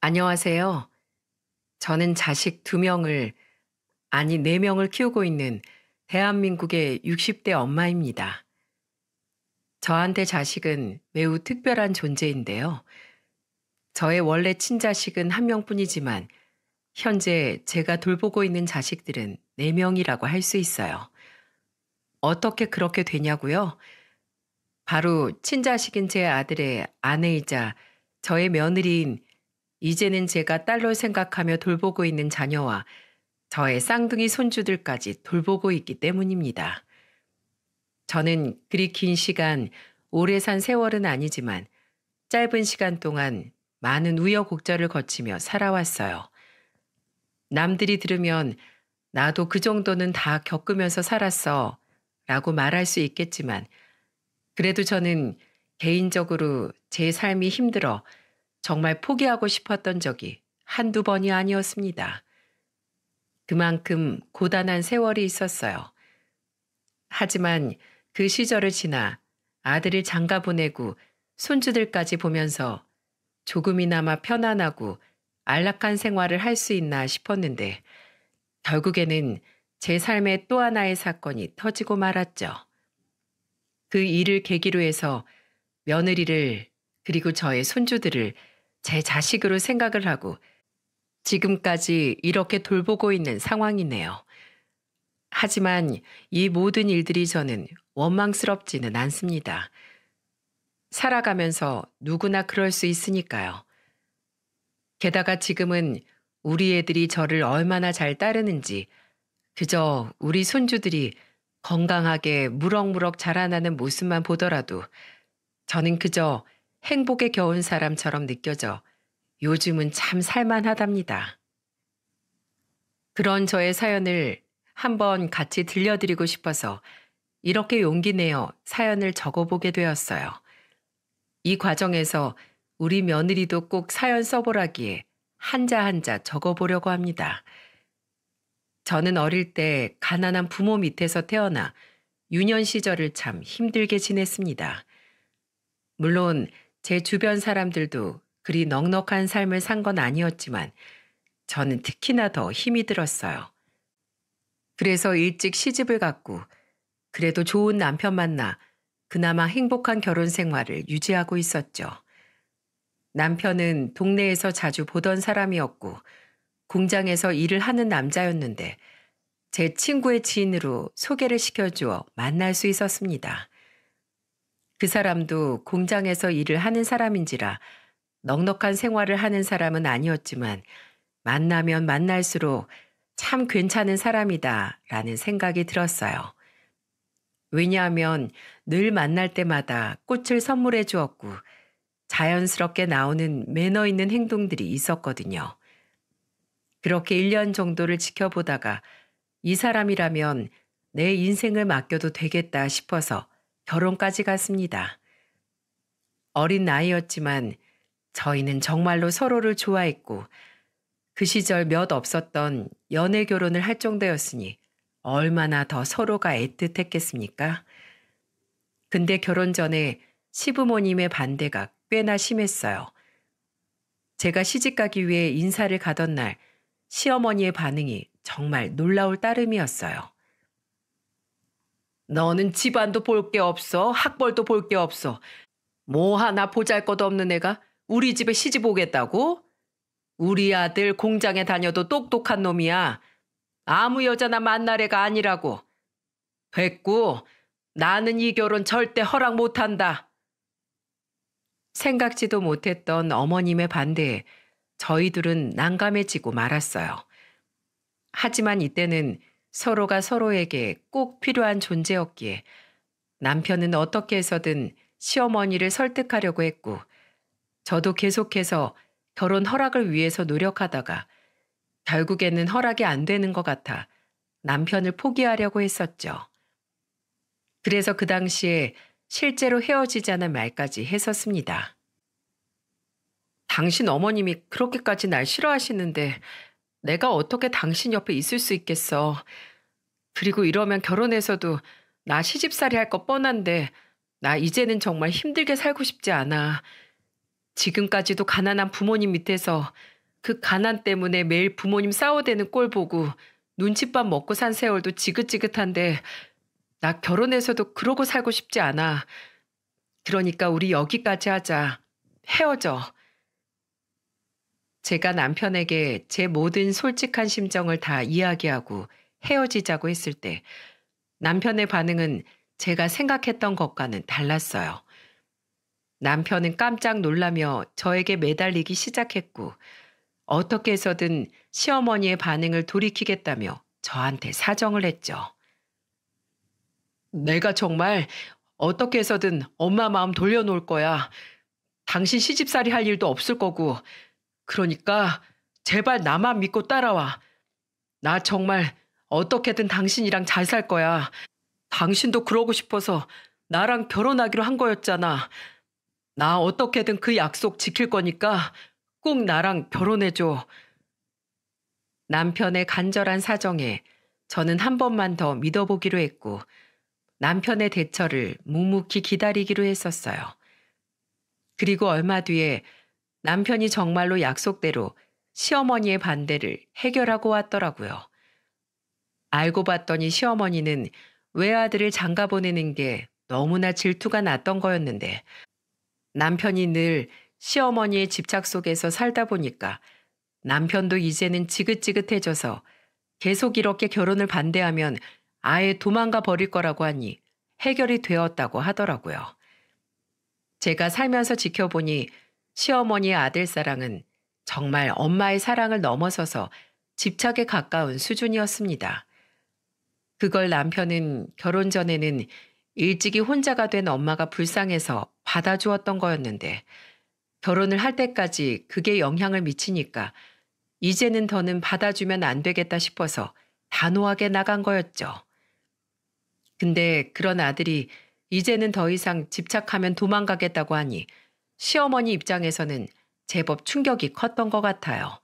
안녕하세요. 저는 자식 2명을, 아니 4명을 키우고 있는 대한민국의 60대 엄마입니다. 저한테 자식은 매우 특별한 존재인데요. 저의 원래 친자식은 1명뿐이지만 현재 제가 돌보고 있는 자식들은 4명이라고 할 수 있어요. 어떻게 그렇게 되냐고요? 바로 친자식인 제 아들의 아내이자 저의 며느리인, 이제는 제가 딸로 생각하며 돌보고 있는 자녀와 저의 쌍둥이 손주들까지 돌보고 있기 때문입니다. 저는 그리 긴 시간, 오래 산 세월은 아니지만 짧은 시간 동안 많은 우여곡절을 거치며 살아왔어요. 남들이 들으면 나도 그 정도는 다 겪으면서 살았어 라고 말할 수 있겠지만, 그래도 저는 개인적으로 제 삶이 힘들어 정말 포기하고 싶었던 적이 한두 번이 아니었습니다. 그만큼 고단한 세월이 있었어요. 하지만 그 시절을 지나 아들을 장가 보내고 손주들까지 보면서 조금이나마 편안하고 안락한 생활을 할 수 있나 싶었는데, 결국에는 제 삶의 또 하나의 사건이 터지고 말았죠. 그 일을 계기로 해서 며느리를, 그리고 저의 손주들을 제 자식으로 생각을 하고 지금까지 이렇게 돌보고 있는 상황이네요. 하지만 이 모든 일들이 저는 원망스럽지는 않습니다. 살아가면서 누구나 그럴 수 있으니까요. 게다가 지금은 우리 애들이 저를 얼마나 잘 따르는지, 그저 우리 손주들이 건강하게 무럭무럭 자라나는 모습만 보더라도 저는 그저 행복에 겨운 사람처럼 느껴져 요즘은 참 살만하답니다. 그런 저의 사연을 한번 같이 들려드리고 싶어서 이렇게 용기 내어 사연을 적어보게 되었어요. 이 과정에서 우리 며느리도 꼭 사연 써보라기에 한자 한자 적어보려고 합니다. 저는 어릴 때 가난한 부모 밑에서 태어나 유년 시절을 참 힘들게 지냈습니다. 물론 제 주변 사람들도 그리 넉넉한 삶을 산 건 아니었지만 저는 특히나 더 힘이 들었어요. 그래서 일찍 시집을 갔고, 그래도 좋은 남편 만나 그나마 행복한 결혼 생활을 유지하고 있었죠. 남편은 동네에서 자주 보던 사람이었고 공장에서 일을 하는 남자였는데 제 친구의 지인으로 소개를 시켜주어 만날 수 있었습니다. 그 사람도 공장에서 일을 하는 사람인지라 넉넉한 생활을 하는 사람은 아니었지만 만나면 만날수록 참 괜찮은 사람이다 라는 생각이 들었어요. 왜냐하면 늘 만날 때마다 꽃을 선물해 주었고 자연스럽게 나오는 매너 있는 행동들이 있었거든요. 그렇게 1년 정도를 지켜보다가 이 사람이라면 내 인생을 맡겨도 되겠다 싶어서 결혼까지 갔습니다. 어린 나이였지만 저희는 정말로 서로를 좋아했고 그 시절 몇 없었던 연애 결혼을 할 정도였으니 얼마나 더 서로가 애틋했겠습니까? 근데 결혼 전에 시부모님의 반대가 꽤나 심했어요. 제가 시집가기 위해 인사를 가던 날 시어머니의 반응이 정말 놀라울 따름이었어요. 너는 집안도 볼 게 없어, 학벌도 볼 게 없어. 뭐 하나 보잘것없는 애가 우리 집에 시집 오겠다고? 우리 아들 공장에 다녀도 똑똑한 놈이야. 아무 여자나 만날 애가 아니라고. 됐고, 나는 이 결혼 절대 허락 못한다. 생각지도 못했던 어머님의 반대에 저희들은 난감해지고 말았어요. 하지만 이때는 서로가 서로에게 꼭 필요한 존재였기에 남편은 어떻게 해서든 시어머니를 설득하려고 했고, 저도 계속해서 결혼 허락을 위해서 노력하다가 결국에는 허락이 안 되는 것 같아 남편을 포기하려고 했었죠. 그래서 그 당시에 실제로 헤어지자는 말까지 했었습니다. 당신 어머님이 그렇게까지 날 싫어하시는데 내가 어떻게 당신 옆에 있을 수 있겠어. 그리고 이러면 결혼해서도 나 시집살이 할 거 뻔한데 나 이제는 정말 힘들게 살고 싶지 않아. 지금까지도 가난한 부모님 밑에서 그 가난 때문에 매일 부모님 싸워대는 꼴 보고 눈칫밥 먹고 산 세월도 지긋지긋한데 나 결혼해서도 그러고 살고 싶지 않아. 그러니까 우리 여기까지 하자. 헤어져. 제가 남편에게 제 모든 솔직한 심정을 다 이야기하고 헤어지자고 했을 때 남편의 반응은 제가 생각했던 것과는 달랐어요. 남편은 깜짝 놀라며 저에게 매달리기 시작했고 어떻게 해서든 시어머니의 반응을 돌이키겠다며 저한테 사정을 했죠. 내가 정말 어떻게 해서든 엄마 마음 돌려놓을 거야. 당신 시집살이 할 일도 없을 거고. 그러니까 제발 나만 믿고 따라와. 나 정말 어떻게든 당신이랑 잘 살 거야. 당신도 그러고 싶어서 나랑 결혼하기로 한 거였잖아. 나 어떻게든 그 약속 지킬 거니까 꼭 나랑 결혼해줘. 남편의 간절한 사정에 저는 한 번만 더 믿어보기로 했고 남편의 대처를 묵묵히 기다리기로 했었어요. 그리고 얼마 뒤에 남편이 정말로 약속대로 시어머니의 반대를 해결하고 왔더라고요. 알고 봤더니 시어머니는 외아들을 장가 보내는 게 너무나 질투가 났던 거였는데 남편이 늘 시어머니의 집착 속에서 살다 보니까 남편도 이제는 지긋지긋해져서 계속 이렇게 결혼을 반대하면 아예 도망가 버릴 거라고 하니 해결이 되었다고 하더라고요. 제가 살면서 지켜보니 시어머니의 아들 사랑은 정말 엄마의 사랑을 넘어서서 집착에 가까운 수준이었습니다. 그걸 남편은 결혼 전에는 일찍이 혼자가 된 엄마가 불쌍해서 받아주었던 거였는데 결혼을 할 때까지 그게 영향을 미치니까 이제는 더는 받아주면 안 되겠다 싶어서 단호하게 나간 거였죠. 근데 그런 아들이 이제는 더 이상 집착하면 도망가겠다고 하니 시어머니 입장에서는 제법 충격이 컸던 것 같아요.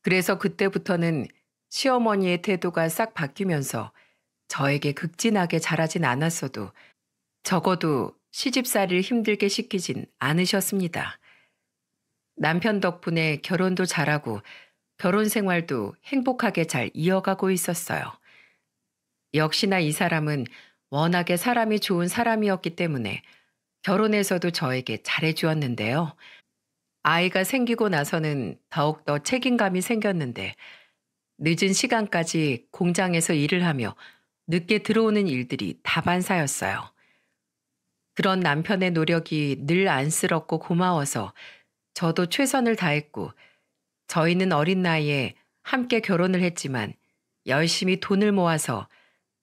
그래서 그때부터는 시어머니의 태도가 싹 바뀌면서 저에게 극진하게 잘하진 않았어도 적어도 시집살이를 힘들게 시키진 않으셨습니다. 남편 덕분에 결혼도 잘하고 결혼 생활도 행복하게 잘 이어가고 있었어요. 역시나 이 사람은 워낙에 사람이 좋은 사람이었기 때문에 결혼해서도 저에게 잘해주었는데요. 아이가 생기고 나서는 더욱더 책임감이 생겼는데 늦은 시간까지 공장에서 일을 하며 늦게 들어오는 일들이 다반사였어요. 그런 남편의 노력이 늘 안쓰럽고 고마워서 저도 최선을 다했고 저희는 어린 나이에 함께 결혼을 했지만 열심히 돈을 모아서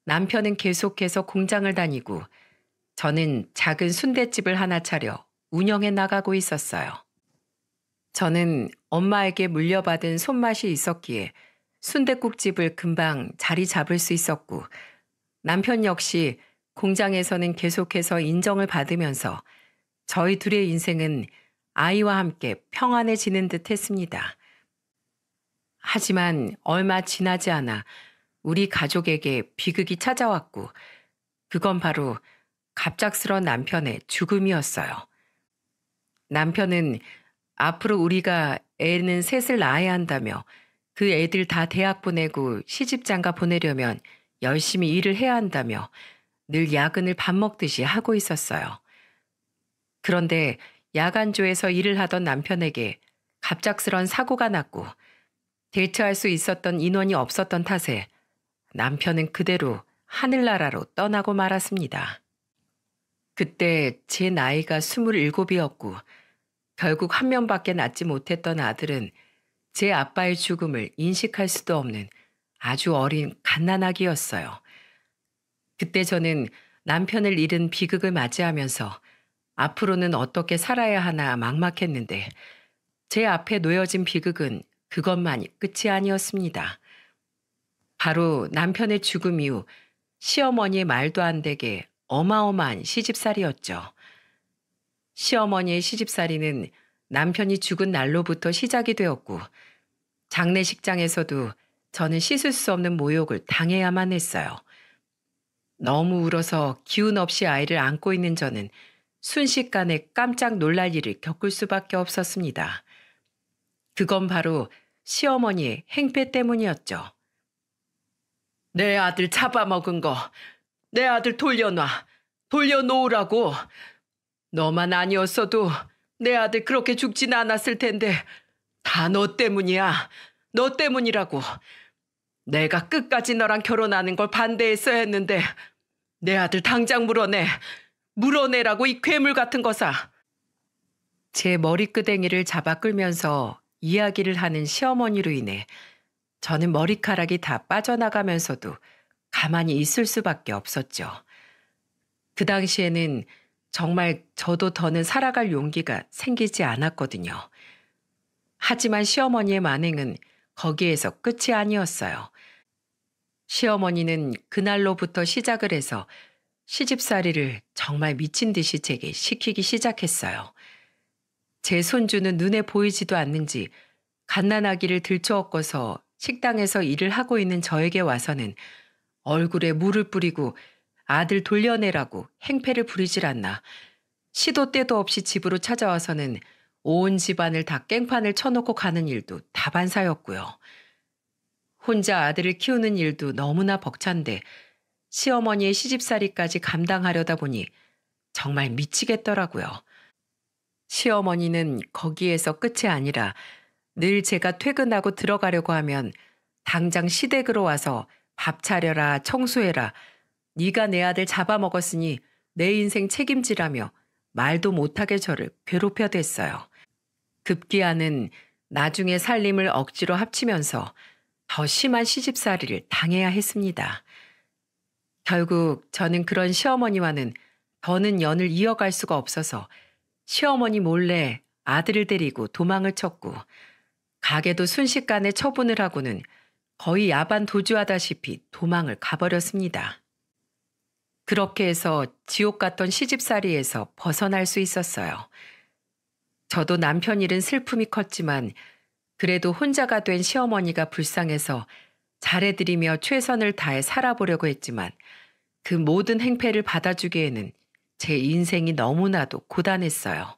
남편은 계속해서 공장을 다니고 저는 작은 순댓집을 하나 차려 운영해 나가고 있었어요. 저는 엄마에게 물려받은 손맛이 있었기에 순댓국집을 금방 자리 잡을 수 있었고 남편 역시 공장에서는 계속해서 인정을 받으면서 저희 둘의 인생은 아이와 함께 평안해지는 듯 했습니다. 하지만 얼마 지나지 않아 우리 가족에게 비극이 찾아왔고 그건 바로 갑작스런 남편의 죽음이었어요. 남편은 앞으로 우리가 애는 셋을 낳아야 한다며 그 애들 다 대학 보내고 시집장가 보내려면 열심히 일을 해야 한다며 늘 야근을 밥 먹듯이 하고 있었어요. 그런데 야간조에서 일을 하던 남편에게 갑작스런 사고가 났고 대처할 수 있었던 인원이 없었던 탓에 남편은 그대로 하늘나라로 떠나고 말았습니다. 그때 제 나이가 27이었고 결국 한 명밖에 낳지 못했던 아들은 제 아빠의 죽음을 인식할 수도 없는 아주 어린 갓난아기였어요. 그때 저는 남편을 잃은 비극을 맞이하면서 앞으로는 어떻게 살아야 하나 막막했는데 제 앞에 놓여진 비극은 그것만이 끝이 아니었습니다. 바로 남편의 죽음 이후 시어머니의 말도 안 되게 어마어마한 시집살이였죠. 시어머니의 시집살이는 남편이 죽은 날로부터 시작이 되었고 장례식장에서도 저는 씻을 수 없는 모욕을 당해야만 했어요. 너무 울어서 기운 없이 아이를 안고 있는 저는 순식간에 깜짝 놀랄 일을 겪을 수밖에 없었습니다. 그건 바로 시어머니의 행패 때문이었죠. 내 아들 잡아먹은 거, 내 아들 돌려놔. 돌려놓으라고. 너만 아니었어도 내 아들 그렇게 죽진 않았을 텐데 다 너 때문이야. 너 때문이라고. 내가 끝까지 너랑 결혼하는 걸 반대했어야 했는데 내 아들 당장 물어내. 물어내라고 이 괴물 같은 거사. 제 머리끄댕이를 잡아 끌면서 이야기를 하는 시어머니로 인해 저는 머리카락이 다 빠져나가면서도 가만히 있을 수밖에 없었죠. 그 당시에는 정말 저도 더는 살아갈 용기가 생기지 않았거든요. 하지만 시어머니의 만행은 거기에서 끝이 아니었어요. 시어머니는 그날로부터 시작을 해서 시집살이를 정말 미친 듯이 제게 시키기 시작했어요. 제 손주는 눈에 보이지도 않는지 갓난아기를 들쳐엎고서 식당에서 일을 하고 있는 저에게 와서는 얼굴에 물을 뿌리고 아들 돌려내라고 행패를 부리질 않나. 시도 때도 없이 집으로 찾아와서는 온 집안을 다 깽판을 쳐놓고 가는 일도 다반사였고요. 혼자 아들을 키우는 일도 너무나 벅찬데 시어머니의 시집살이까지 감당하려다 보니 정말 미치겠더라고요. 시어머니는 거기에서 끝이 아니라 늘 제가 퇴근하고 들어가려고 하면 당장 시댁으로 와서 밥 차려라, 청소해라. 네가 내 아들 잡아먹었으니 내 인생 책임지라며 말도 못하게 저를 괴롭혀댔어요. 급기야는 나중에 살림을 억지로 합치면서 더 심한 시집살이를 당해야 했습니다. 결국 저는 그런 시어머니와는 더는 연을 이어갈 수가 없어서 시어머니 몰래 아들을 데리고 도망을 쳤고 가게도 순식간에 처분을 하고는 거의 야반 도주하다시피 도망을 가버렸습니다. 그렇게 해서 지옥 같던 시집살이에서 벗어날 수 있었어요. 저도 남편 일은 슬픔이 컸지만 그래도 혼자가 된 시어머니가 불쌍해서 잘해드리며 최선을 다해 살아보려고 했지만 그 모든 행패를 받아주기에는 제 인생이 너무나도 고단했어요.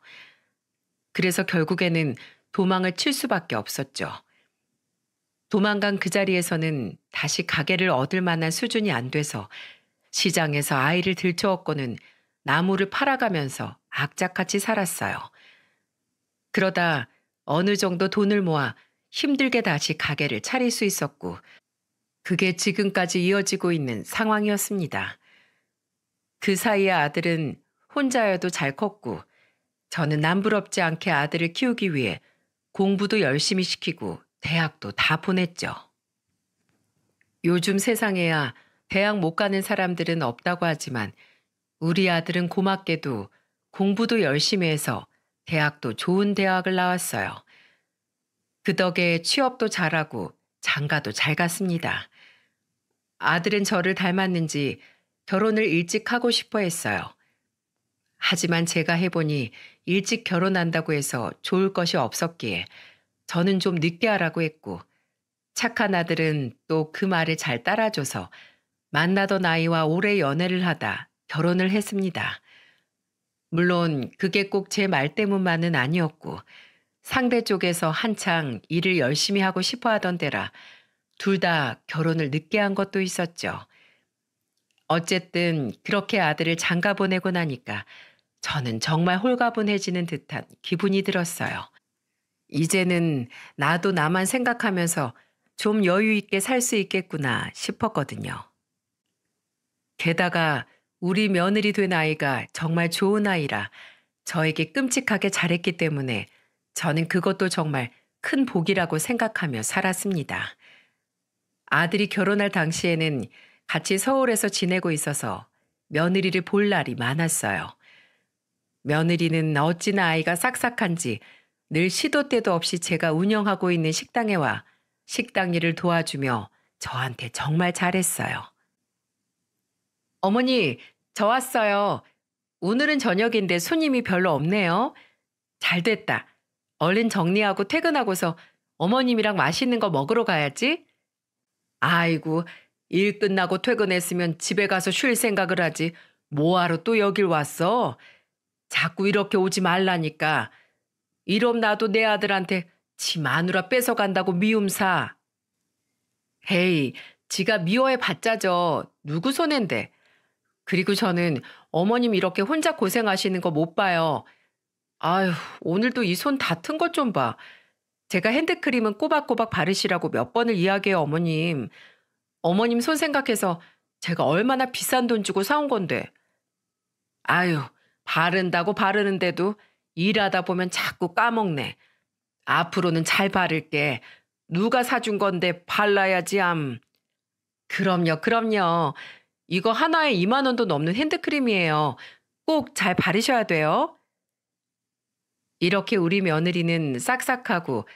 그래서 결국에는 도망을 칠 수밖에 없었죠. 도망간 그 자리에서는 다시 가게를 얻을 만한 수준이 안 돼서 시장에서 아이를 들쳐업고는 나무를 팔아가면서 악착같이 살았어요. 그러다 어느 정도 돈을 모아 힘들게 다시 가게를 차릴 수 있었고 그게 지금까지 이어지고 있는 상황이었습니다. 그 사이에 아들은 혼자여도 잘 컸고 저는 남부럽지 않게 아들을 키우기 위해 공부도 열심히 시키고 대학도 다 보냈죠. 요즘 세상에야 대학 못 가는 사람들은 없다고 하지만 우리 아들은 고맙게도 공부도 열심히 해서 대학도 좋은 대학을 나왔어요. 그 덕에 취업도 잘하고 장가도 잘 갔습니다. 아들은 저를 닮았는지 결혼을 일찍 하고 싶어 했어요. 하지만 제가 해보니 일찍 결혼한다고 해서 좋을 것이 없었기에 저는 좀 늦게 하라고 했고 착한 아들은 또 그 말을 잘 따라줘서 만나던 아이와 오래 연애를 하다 결혼을 했습니다. 물론 그게 꼭 제 말 때문만은 아니었고 상대 쪽에서 한창 일을 열심히 하고 싶어 하던 때라 둘 다 결혼을 늦게 한 것도 있었죠. 어쨌든 그렇게 아들을 장가 보내고 나니까 저는 정말 홀가분해지는 듯한 기분이 들었어요. 이제는 나도 나만 생각하면서 좀 여유 있게 살 수 있겠구나 싶었거든요. 게다가 우리 며느리 된 아이가 정말 좋은 아이라 저에게 끔찍하게 잘했기 때문에 저는 그것도 정말 큰 복이라고 생각하며 살았습니다. 아들이 결혼할 당시에는 같이 서울에서 지내고 있어서 며느리를 볼 날이 많았어요. 며느리는 어찌나 아이가 싹싹한지 늘 시도 때도 없이 제가 운영하고 있는 식당에 와 식당 일을 도와주며 저한테 정말 잘했어요. 어머니, 저 왔어요. 오늘은 저녁인데 손님이 별로 없네요. 잘 됐다. 얼른 정리하고 퇴근하고서 어머님이랑 맛있는 거 먹으러 가야지. 아이고, 일 끝나고 퇴근했으면 집에 가서 쉴 생각을 하지. 뭐하러 또 여길 왔어? 자꾸 이렇게 오지 말라니까. 이럼 나도 내 아들한테 지 마누라 뺏어간다고 미움사. 헤이, 지가 미워해 봤자죠. 누구 손엔데. 그리고 저는 어머님 이렇게 혼자 고생하시는 거 못 봐요. 아휴, 오늘도 이 손 다튼 것 좀 봐. 제가 핸드크림은 꼬박꼬박 바르시라고 몇 번을 이야기해요, 어머님. 어머님 손 생각해서 제가 얼마나 비싼 돈 주고 사온 건데. 아유, 바른다고 바르는데도 일하다 보면 자꾸 까먹네. 앞으로는 잘 바를게. 누가 사준 건데 발라야지 암. 그럼요, 그럼요. 이거 하나에 2만 원도 넘는 핸드크림이에요. 꼭 잘 바르셔야 돼요. 이렇게 우리 며느리는 싹싹하고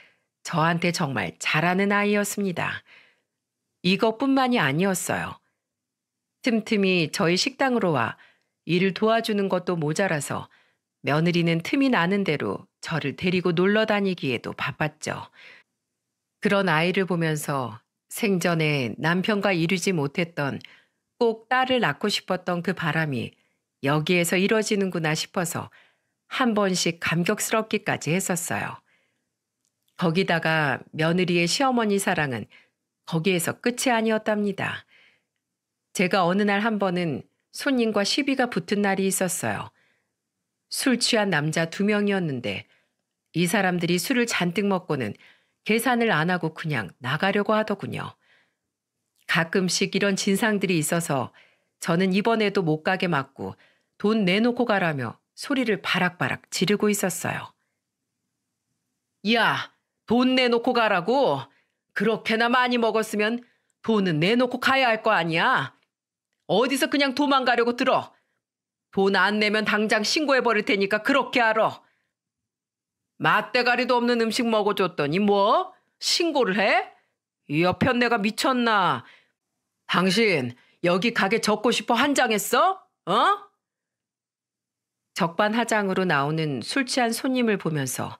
저한테 정말 잘하는 아이였습니다. 이것뿐만이 아니었어요. 틈틈이 저희 식당으로 와 일을 도와주는 것도 모자라서 며느리는 틈이 나는 대로 저를 데리고 놀러 다니기에도 바빴죠. 그런 아이를 보면서 생전에 남편과 이루지 못했던 꼭 딸을 낳고 싶었던 그 바람이 여기에서 이뤄지는구나 싶어서 한 번씩 감격스럽기까지 했었어요. 거기다가 며느리의 시어머니 사랑은 거기에서 끝이 아니었답니다. 제가 어느 날 한 번은 손님과 시비가 붙은 날이 있었어요. 술 취한 남자 2명이었는데 이 사람들이 술을 잔뜩 먹고는 계산을 안 하고 그냥 나가려고 하더군요. 가끔씩 이런 진상들이 있어서 저는 이번에도 못 가게 막고 돈 내놓고 가라며 소리를 바락바락 지르고 있었어요. 야, 돈 내놓고 가라고? 그렇게나 많이 먹었으면 돈은 내놓고 가야 할 거 아니야? 어디서 그냥 도망가려고 들어? 돈 안 내면 당장 신고해버릴 테니까 그렇게 알아. 맛대가리도 없는 음식 먹어줬더니 뭐? 신고를 해? 이 여편 내가 미쳤나? 당신 여기 가게 적고 싶어 한장했어? 어? 적반하장으로 나오는 술 취한 손님을 보면서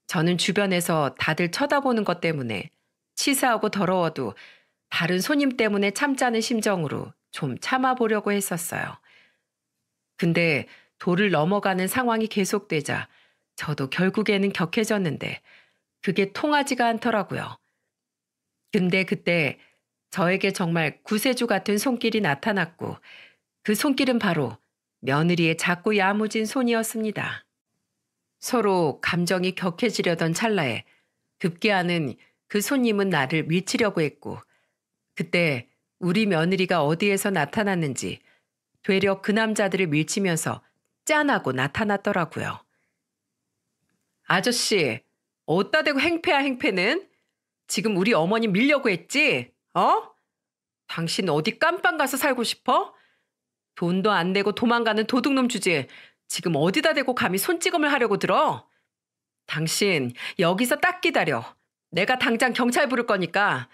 저는 주변에서 다들 쳐다보는 것 때문에 치사하고 더러워도 다른 손님 때문에 참자는 심정으로 좀 참아보려고 했었어요. 근데 도를 넘어가는 상황이 계속되자 저도 결국에는 격해졌는데 그게 통하지가 않더라고요. 근데 그때 저에게 정말 구세주 같은 손길이 나타났고 그 손길은 바로 며느리의 작고 야무진 손이었습니다. 서로 감정이 격해지려던 찰나에 급기야는 그 손님은 나를 밀치려고 했고 그때 우리 며느리가 어디에서 나타났는지 되려 그 남자들을 밀치면서 짠하고 나타났더라고요. 아저씨, 어디다 대고 행패야 행패는? 지금 우리 어머니 밀려고 했지? 어? 당신 어디 깜빵 가서 살고 싶어? 돈도 안 내고 도망가는 도둑놈 주제에 지금 어디다 대고 감히 손찌검을 하려고 들어? 당신 여기서 딱 기다려. 내가 당장 경찰 부를 거니까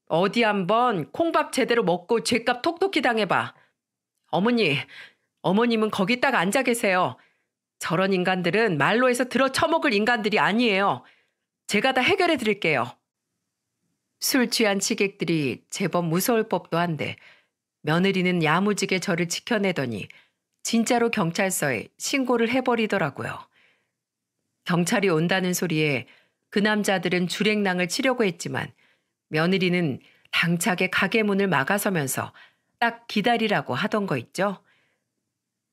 어디 한번 콩밥 제대로 먹고 죗값 톡톡히 당해봐. 어머님은 거기 딱 앉아 계세요. 저런 인간들은 말로 해서 들어 처먹을 인간들이 아니에요. 제가 다 해결해 드릴게요. 술 취한 취객들이 제법 무서울 법도 한데 며느리는 야무지게 저를 지켜내더니 진짜로 경찰서에 신고를 해버리더라고요. 경찰이 온다는 소리에 그 남자들은 줄행랑을 치려고 했지만 며느리는 당차게 가게 문을 막아서면서 딱 기다리라고 하던 거 있죠.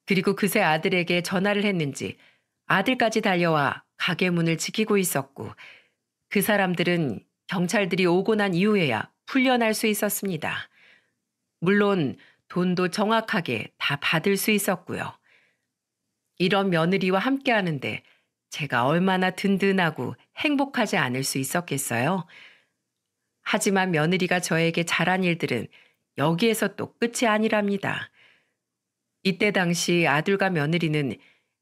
그리고 그새 아들에게 전화를 했는지 아들까지 달려와 가게 문을 지키고 있었고 그 사람들은 경찰들이 오고 난 이후에야 풀려날 수 있었습니다. 물론 돈도 정확하게 다 받을 수 있었고요. 이런 며느리와 함께 하는데 제가 얼마나 든든하고 행복하지 않을 수 있었겠어요? 하지만 며느리가 저에게 잘한 일들은 여기에서 또 끝이 아니랍니다. 이때 당시 아들과 며느리는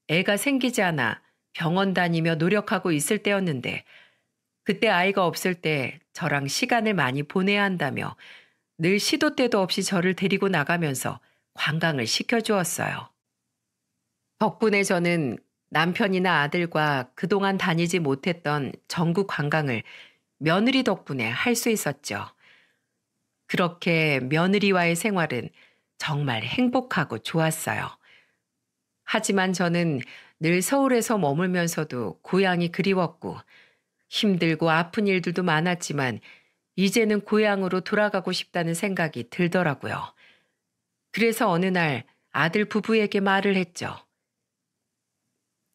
애가 생기지 않아 병원 다니며 노력하고 있을 때였는데 그때 아이가 없을 때 저랑 시간을 많이 보내야 한다며 늘 시도 때도 없이 저를 데리고 나가면서 관광을 시켜주었어요. 덕분에 저는 남편이나 아들과 그동안 다니지 못했던 전국 관광을 며느리 덕분에 할 수 있었죠. 그렇게 며느리와의 생활은 정말 행복하고 좋았어요. 하지만 저는 늘 서울에서 머물면서도 고향이 그리웠고 힘들고 아픈 일들도 많았지만 이제는 고향으로 돌아가고 싶다는 생각이 들더라고요. 그래서 어느 날 아들 부부에게 말을 했죠.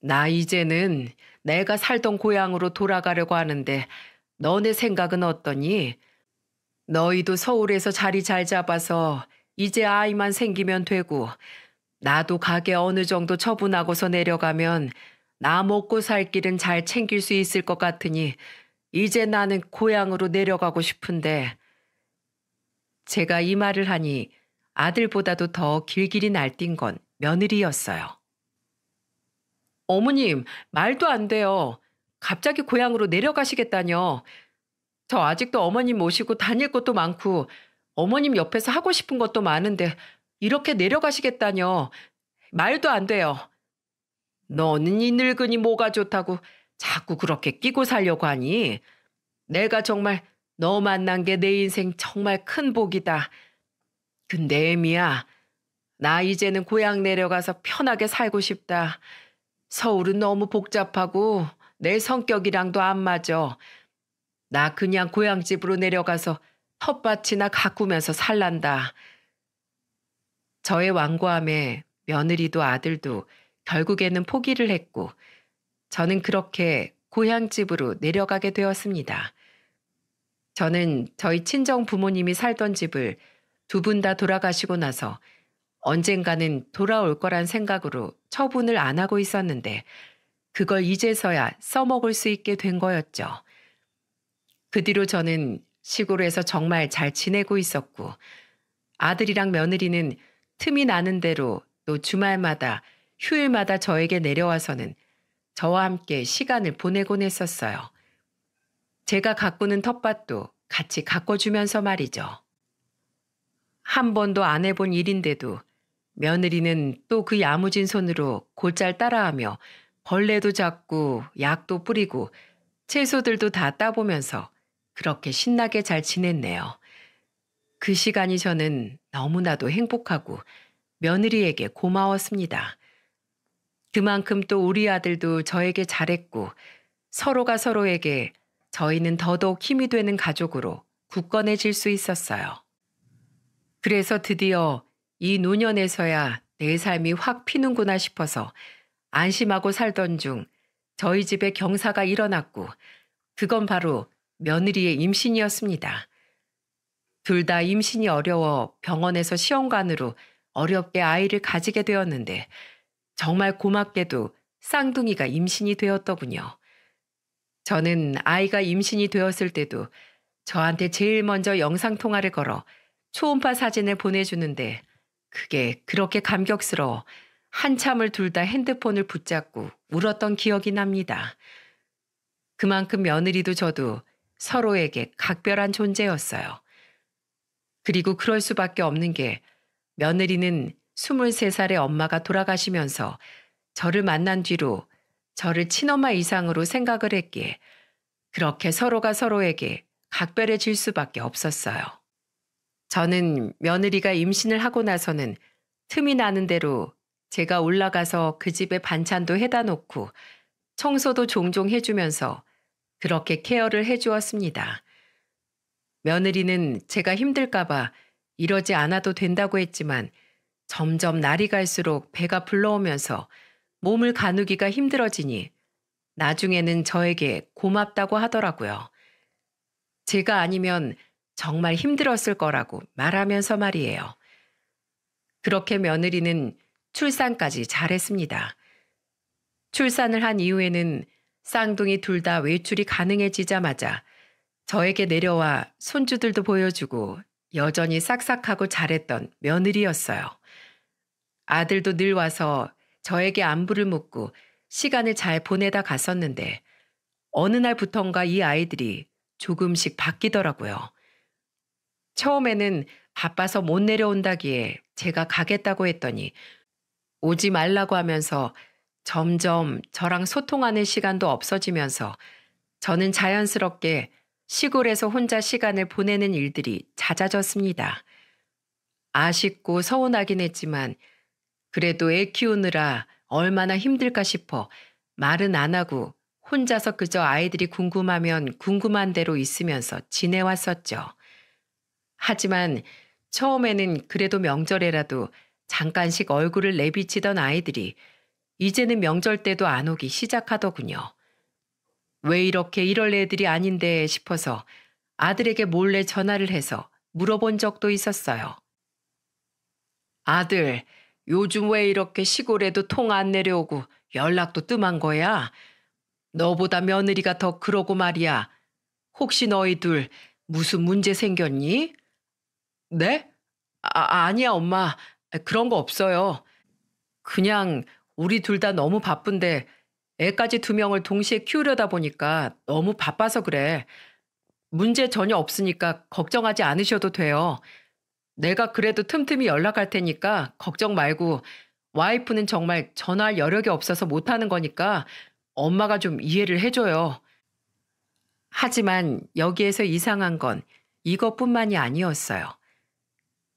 나 이제는 내가 살던 고향으로 돌아가려고 하는데 너네 생각은 어떠니? 너희도 서울에서 자리 잘 잡아서 이제 아이만 생기면 되고 나도 가게 어느 정도 처분하고서 내려가면 나 먹고 살 길은 잘 챙길 수 있을 것 같으니 이제 나는 고향으로 내려가고 싶은데 제가 이 말을 하니 아들보다도 더 길길이 날뛴 건 며느리였어요. 어머님, 말도 안 돼요. 갑자기 고향으로 내려가시겠다뇨. 저 아직도 어머님 모시고 다닐 것도 많고 어머님 옆에서 하고 싶은 것도 많은데 이렇게 내려가시겠다뇨. 말도 안 돼요. 너는 이 늙은이 뭐가 좋다고 자꾸 그렇게 끼고 살려고 하니? 내가 정말 너 만난 게 내 인생 정말 큰 복이다. 근데 애미야, 나 이제는 고향 내려가서 편하게 살고 싶다. 서울은 너무 복잡하고 내 성격이랑도 안 맞아. 나 그냥 고향집으로 내려가서 텃밭이나 가꾸면서 살란다. 저의 완고함에 며느리도 아들도 결국에는 포기를 했고 저는 그렇게 고향집으로 내려가게 되었습니다. 저는 저희 친정 부모님이 살던 집을 두 분 다 돌아가시고 나서 언젠가는 돌아올 거란 생각으로 처분을 안 하고 있었는데 그걸 이제서야 써먹을 수 있게 된 거였죠. 그 뒤로 저는 시골에서 정말 잘 지내고 있었고 아들이랑 며느리는 틈이 나는 대로 또 주말마다 휴일마다 저에게 내려와서는 저와 함께 시간을 보내곤 했었어요. 제가 가꾸는 텃밭도 같이 가꿔주면서 말이죠. 한 번도 안 해본 일인데도 며느리는 또 그 야무진 손으로 곧잘 따라하며 벌레도 잡고 약도 뿌리고 채소들도 다 따보면서 그렇게 신나게 잘 지냈네요. 그 시간이 저는 너무나도 행복하고 며느리에게 고마웠습니다. 그만큼 또 우리 아들도 저에게 잘했고 서로가 서로에게 저희는 더더욱 힘이 되는 가족으로 굳건해질 수 있었어요. 그래서 드디어 이 노년에서야 내 삶이 확 피는구나 싶어서 안심하고 살던 중 저희 집에 경사가 일어났고 그건 바로 며느리의 임신이었습니다. 둘 다 임신이 어려워 병원에서 시험관으로 어렵게 아이를 가지게 되었는데 정말 고맙게도 쌍둥이가 임신이 되었더군요. 저는 아이가 임신이 되었을 때도 저한테 제일 먼저 영상통화를 걸어 초음파 사진을 보내주는데 그게 그렇게 감격스러워 한참을 둘 다 핸드폰을 붙잡고 울었던 기억이 납니다. 그만큼 며느리도 저도 서로에게 각별한 존재였어요. 그리고 그럴 수밖에 없는 게 며느리는 23살의 엄마가 돌아가시면서 저를 만난 뒤로 저를 친엄마 이상으로 생각을 했기에 그렇게 서로가 서로에게 각별해질 수밖에 없었어요. 저는 며느리가 임신을 하고 나서는 틈이 나는 대로 제가 올라가서 그 집에 반찬도 해다 놓고 청소도 종종 해주면서 그렇게 케어를 해주었습니다. 며느리는 제가 힘들까봐 이러지 않아도 된다고 했지만 점점 날이 갈수록 배가 불러오면서 몸을 가누기가 힘들어지니 나중에는 저에게 고맙다고 하더라고요. 제가 아니면 정말 힘들었을 거라고 말하면서 말이에요. 그렇게 며느리는 출산까지 잘했습니다. 출산을 한 이후에는 쌍둥이 둘 다 외출이 가능해지자마자 저에게 내려와 손주들도 보여주고 여전히 싹싹하고 잘했던 며느리였어요. 아들도 늘 와서 저에게 안부를 묻고 시간을 잘 보내다 갔었는데 어느 날부턴가 이 아이들이 조금씩 바뀌더라고요. 처음에는 바빠서 못 내려온다기에 제가 가겠다고 했더니 오지 말라고 하면서 점점 저랑 소통하는 시간도 없어지면서 저는 자연스럽게 시골에서 혼자 시간을 보내는 일들이 잦아졌습니다. 아쉽고 서운하긴 했지만 그래도 애 키우느라 얼마나 힘들까 싶어 말은 안 하고 혼자서 그저 아이들이 궁금하면 궁금한 대로 있으면서 지내왔었죠. 하지만 처음에는 그래도 명절에라도 잠깐씩 얼굴을 내비치던 아이들이 이제는 명절 때도 안 오기 시작하더군요. 왜 이렇게 이럴 애들이 아닌데 싶어서 아들에게 몰래 전화를 해서 물어본 적도 있었어요. 아들, 요즘 왜 이렇게 시골에도 통 안 내려오고 연락도 뜸한 거야? 너보다 며느리가 더 그러고 말이야. 혹시 너희 둘 무슨 문제 생겼니? 네? 아니야, 엄마. 그런 거 없어요. 그냥 우리 둘 다 너무 바쁜데 애까지 두 명을 동시에 키우려다 보니까 너무 바빠서 그래. 문제 전혀 없으니까 걱정하지 않으셔도 돼요. 내가 그래도 틈틈이 연락할 테니까 걱정 말고 와이프는 정말 전화할 여력이 없어서 못하는 거니까 엄마가 좀 이해를 해줘요. 하지만 여기에서 이상한 건 이것뿐만이 아니었어요.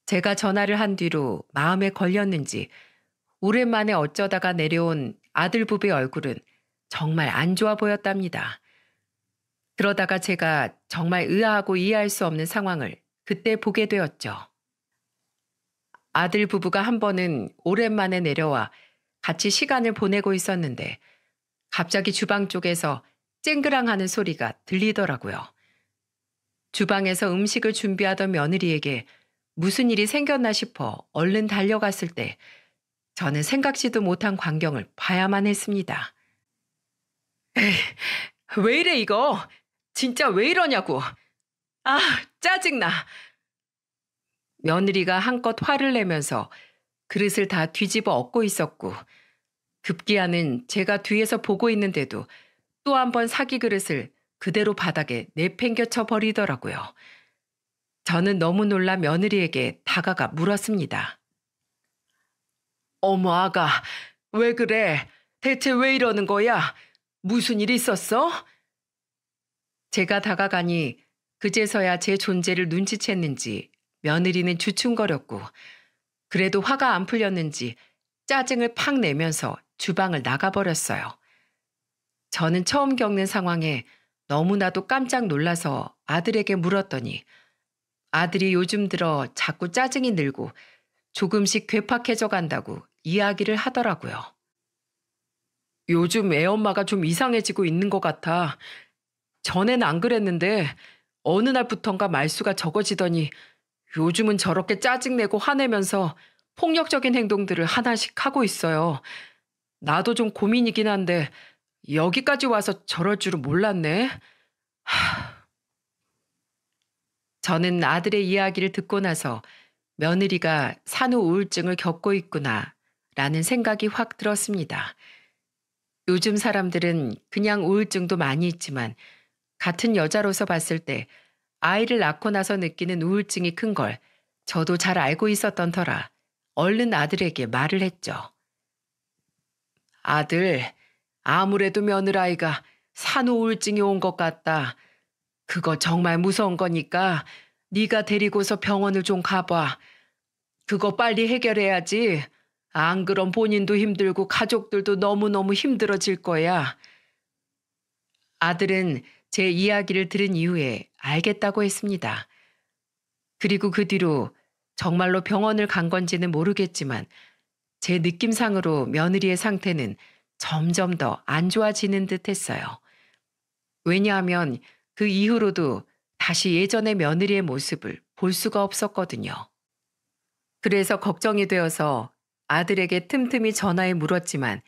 제가 전화를 한 뒤로 마음에 걸렸는지 오랜만에 어쩌다가 내려온 아들 부부의 얼굴은 정말 안 좋아 보였답니다. 그러다가 제가 정말 의아하고 이해할 수 없는 상황을 그때 보게 되었죠. 아들 부부가 한 번은 오랜만에 내려와 같이 시간을 보내고 있었는데 갑자기 주방 쪽에서 쨍그랑하는 소리가 들리더라고요. 주방에서 음식을 준비하던 며느리에게 무슨 일이 생겼나 싶어 얼른 달려갔을 때 저는 생각지도 못한 광경을 봐야만 했습니다. 에이, 왜 이래 이거? 진짜 왜 이러냐고. 아, 짜증나. 며느리가 한껏 화를 내면서 그릇을 다 뒤집어 엎고 있었고 급기야는 제가 뒤에서 보고 있는데도 또 한 번 사기 그릇을 그대로 바닥에 내팽겨쳐 버리더라고요. 저는 너무 놀라 며느리에게 다가가 물었습니다. 어머 아가, 왜 그래? 대체 왜 이러는 거야? 무슨 일 있었어? 제가 다가가니 그제서야 제 존재를 눈치챘는지 며느리는 주춤거렸고 그래도 화가 안 풀렸는지 짜증을 팍 내면서 주방을 나가버렸어요. 저는 처음 겪는 상황에 너무나도 깜짝 놀라서 아들에게 물었더니 아들이 요즘 들어 자꾸 짜증이 늘고 조금씩 괴팍해져 간다고 이야기를 하더라고요. 요즘 애엄마가 좀 이상해지고 있는 것 같아. 전엔 안 그랬는데 어느 날부턴가 말수가 적어지더니 요즘은 저렇게 짜증내고 화내면서 폭력적인 행동들을 하나씩 하고 있어요. 나도 좀 고민이긴 한데 여기까지 와서 저럴 줄은 몰랐네. 저는 아들의 이야기를 듣고 나서 며느리가 산후 우울증을 겪고 있구나 라는 생각이 확 들었습니다. 요즘 사람들은 그냥 우울증도 많이 있지만 같은 여자로서 봤을 때 아이를 낳고 나서 느끼는 우울증이 큰 걸 저도 잘 알고 있었던 터라 얼른 아들에게 말을 했죠. 아들, 아무래도 며느라이가 산후 우울증이 온 것 같다. 그거 정말 무서운 거니까 네가 데리고서 병원을 좀 가봐. 그거 빨리 해결해야지. 안 그럼 본인도 힘들고 가족들도 너무너무 힘들어질 거야. 아들은 제 이야기를 들은 이후에 알겠다고 했습니다. 그리고 그 뒤로 정말로 병원을 간 건지는 모르겠지만 제 느낌상으로 며느리의 상태는 점점 더 안 좋아지는 듯 했어요. 왜냐하면 그 이후로도 다시 예전의 며느리의 모습을 볼 수가 없었거든요. 그래서 걱정이 되어서 아들에게 틈틈이 전화해 물었지만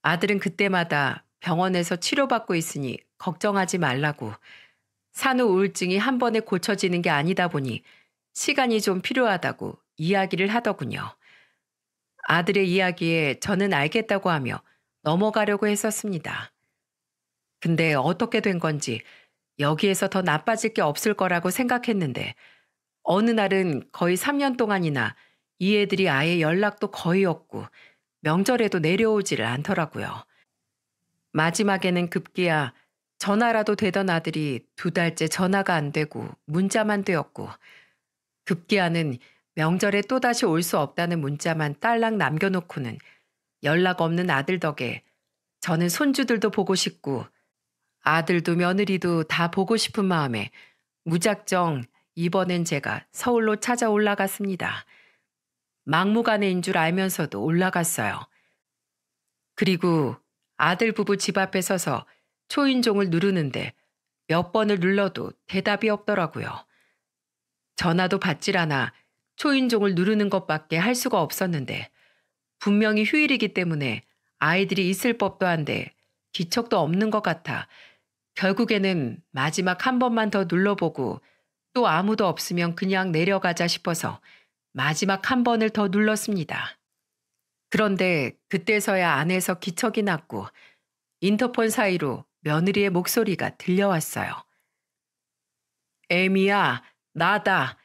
아들은 그때마다 병원에서 치료받고 있으니 걱정하지 말라고 산후 우울증이 한 번에 고쳐지는 게 아니다 보니 시간이 좀 필요하다고 이야기를 하더군요. 아들의 이야기에 저는 알겠다고 하며 넘어가려고 했었습니다. 근데 어떻게 된 건지 여기에서 더 나빠질 게 없을 거라고 생각했는데 어느 날은 거의 3년 동안이나 이 애들이 아예 연락도 거의 없고 명절에도 내려오지를 않더라고요. 마지막에는 급기야 전화라도 되던 아들이 2달째 전화가 안 되고 문자만 되었고 급기야는 명절에 또다시 올 수 없다는 문자만 딸랑 남겨놓고는 연락 없는 아들 덕에 저는 손주들도 보고 싶고 아들도 며느리도 다 보고 싶은 마음에 무작정 이번엔 제가 서울로 찾아 올라갔습니다. 막무가내인 줄 알면서도 올라갔어요. 그리고 아들 부부 집 앞에 서서 초인종을 누르는데 몇 번을 눌러도 대답이 없더라고요. 전화도 받질 않아 초인종을 누르는 것밖에 할 수가 없었는데 분명히 휴일이기 때문에 아이들이 있을 법도 한데 기척도 없는 것 같아 결국에는 마지막 한 번만 더 눌러보고 또 아무도 없으면 그냥 내려가자 싶어서 마지막 한 번을 더 눌렀습니다. 그런데 그때서야 안에서 기척이 났고 인터폰 사이로 며느리의 목소리가 들려왔어요. 애미야, 나다.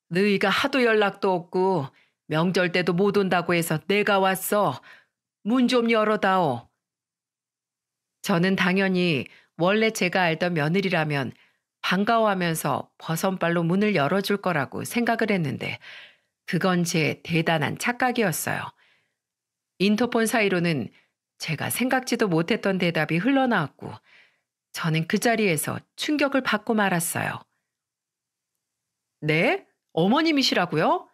너희가 하도 연락도 없고 명절 때도 못 온다고 해서 내가 왔어. 문 좀 열어다오. 저는 당연히 원래 제가 알던 며느리라면 반가워하면서 버선발로 문을 열어줄 거라고 생각을 했는데 그건 제 대단한 착각이었어요. 인터폰 사이로는 제가 생각지도 못했던 대답이 흘러나왔고 저는 그 자리에서 충격을 받고 말았어요. 네? 어머님이시라고요?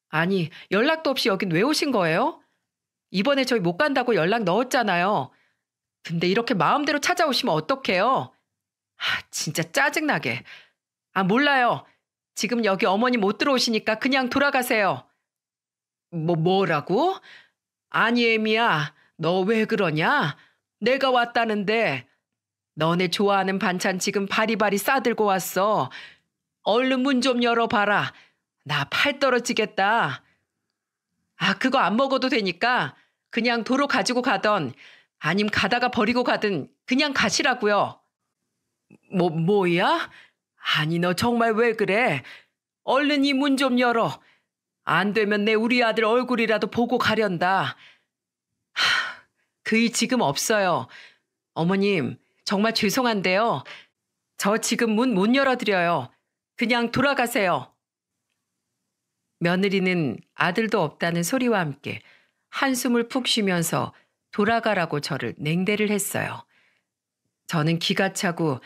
아니, 연락도 없이 여긴 왜 오신 거예요? 이번에 저희 못 간다고 연락 넣었잖아요. 근데 이렇게 마음대로 찾아오시면 어떡해요? 진짜 짜증나게. 몰라요. 지금 여기 어머니 못 들어오시니까 그냥 돌아가세요. 뭐라고? 아니, 애미야. 너 왜 그러냐? 내가 왔다는데. 너네 좋아하는 반찬 지금 바리바리 싸들고 왔어. 얼른 문 좀 열어봐라. 나 팔 떨어지겠다. 그거 안 먹어도 되니까 그냥 도로 가지고 가던 아님 가다가 버리고 가든 그냥 가시라고요. 뭐야? 아니 너 정말 왜 그래? 얼른 이 문 좀 열어. 안 되면 내 우리 아들 얼굴이라도 보고 가련다. 그이 지금 없어요. 어머님 정말 죄송한데요. 저 지금 문 못 열어드려요. 그냥 돌아가세요. 며느리는 아들도 없다는 소리와 함께 한숨을 푹 쉬면서 돌아가라고 저를 냉대를 했어요. 저는 기가 차고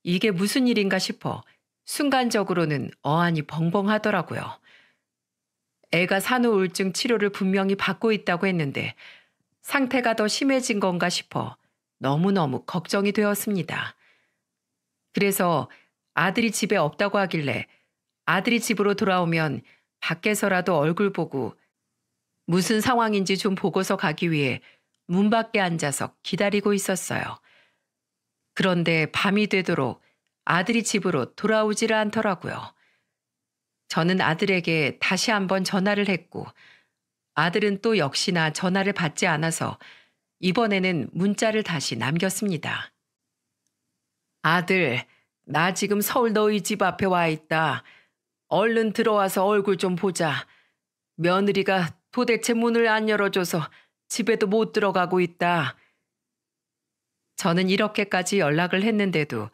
이게 무슨 일인가 싶어 순간적으로는 어안이 벙벙하더라고요. 애가 산후우울증 치료를 분명히 받고 있다고 했는데 상태가 더 심해진 건가 싶어 너무너무 걱정이 되었습니다. 그래서 아들이 집에 없다고 하길래 아들이 집으로 돌아오면 밖에서라도 얼굴 보고 무슨 상황인지 좀 보고서 가기 위해 문 밖에 앉아서 기다리고 있었어요. 그런데 밤이 되도록 아들이 집으로 돌아오지를 않더라고요. 저는 아들에게 다시 한번 전화를 했고 아들은 또 역시나 전화를 받지 않아서 이번에는 문자를 다시 남겼습니다. 아들, 나 지금 서울 너희 집 앞에 와 있다. 얼른 들어와서 얼굴 좀 보자. 며느리가 도대체 문을 안 열어줘서 집에도 못 들어가고 있다. 저는 이렇게까지 연락을 했는데도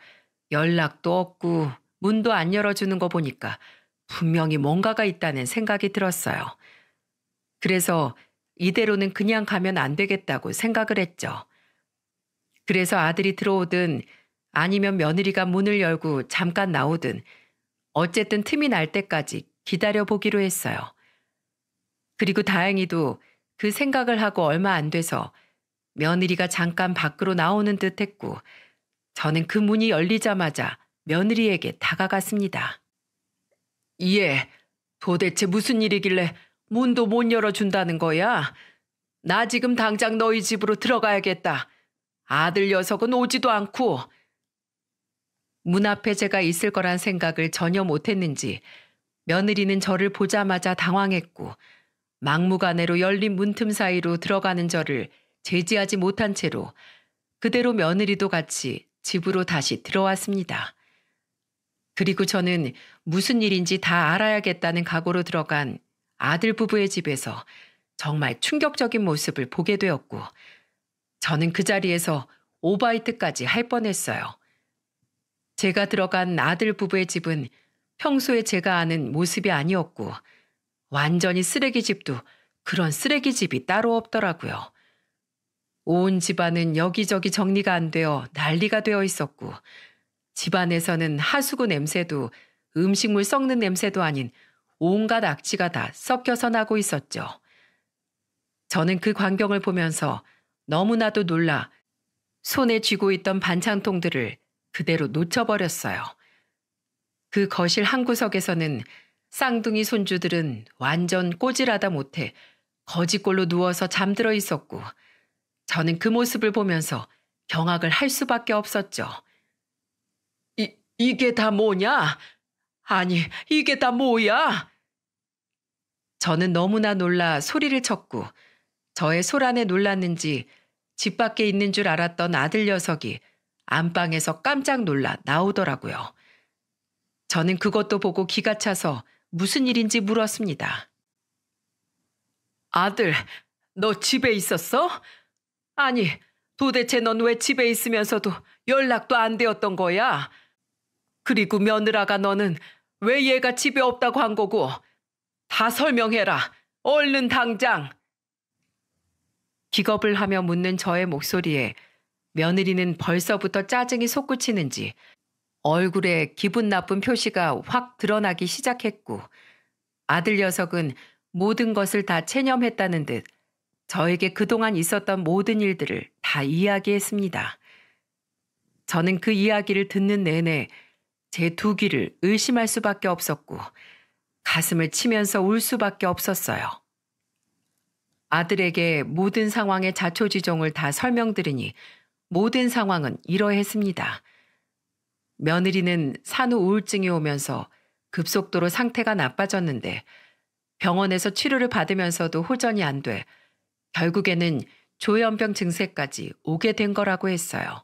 연락도 없고 문도 안 열어주는 거 보니까 분명히 뭔가가 있다는 생각이 들었어요. 그래서 이대로는 그냥 가면 안 되겠다고 생각을 했죠. 그래서 아들이 들어오든 아니면 며느리가 문을 열고 잠깐 나오든 어쨌든 틈이 날 때까지 기다려보기로 했어요. 그리고 다행히도 그 생각을 하고 얼마 안 돼서 며느리가 잠깐 밖으로 나오는 듯 했고 저는 그 문이 열리자마자 며느리에게 다가갔습니다. 예, 도대체 무슨 일이길래 문도 못 열어준다는 거야? 나 지금 당장 너희 집으로 들어가야겠다. 아들 녀석은 오지도 않고. 문 앞에 제가 있을 거란 생각을 전혀 못했는지 며느리는 저를 보자마자 당황했고 막무가내로 열린 문틈 사이로 들어가는 저를 제지하지 못한 채로 그대로 며느리도 같이 집으로 다시 들어왔습니다. 그리고 저는 무슨 일인지 다 알아야겠다는 각오로 들어간 아들 부부의 집에서 정말 충격적인 모습을 보게 되었고 저는 그 자리에서 오바이트까지 할 뻔했어요. 제가 들어간 아들 부부의 집은 평소에 제가 아는 모습이 아니었고 완전히 쓰레기 집도 그런 쓰레기 집이 따로 없더라고요. 온 집안은 여기저기 정리가 안 되어 난리가 되어 있었고, 집안에서는 하수구 냄새도 음식물 썩는 냄새도 아닌 온갖 악취가 다 섞여서 나고 있었죠. 저는 그 광경을 보면서 너무나도 놀라 손에 쥐고 있던 반찬통들을 그대로 놓쳐버렸어요. 그 거실 한 구석에서는 쌍둥이 손주들은 완전 꼬질하다 못해 거지꼴로 누워서 잠들어 있었고, 저는 그 모습을 보면서 경악을 할 수밖에 없었죠. 이게 다 뭐냐? 아니, 이게 다 뭐야? 저는 너무나 놀라 소리를 쳤고, 저의 소란에 놀랐는지 집 밖에 있는 줄 알았던 아들 녀석이 안방에서 깜짝 놀라 나오더라고요. 저는 그것도 보고 기가 차서 무슨 일인지 물었습니다. 아들, 너 집에 있었어? 아니, 도대체 넌 왜 집에 있으면서도 연락도 안 되었던 거야? 그리고 며느라가 너는 왜 얘가 집에 없다고 한 거고? 다 설명해라. 얼른 당장. 기겁을 하며 묻는 저의 목소리에 며느리는 벌써부터 짜증이 솟구치는지 얼굴에 기분 나쁜 표시가 확 드러나기 시작했고, 아들 녀석은 모든 것을 다 체념했다는 듯 저에게 그동안 있었던 모든 일들을 다 이야기했습니다. 저는 그 이야기를 듣는 내내 제 두 귀를 의심할 수밖에 없었고, 가슴을 치면서 울 수밖에 없었어요. 아들에게 모든 상황의 자초지종을 다 설명드리니 모든 상황은 이러했습니다. 며느리는 산후 우울증이 오면서 급속도로 상태가 나빠졌는데, 병원에서 치료를 받으면서도 호전이 안 돼 결국에는 조현병 증세까지 오게 된 거라고 했어요.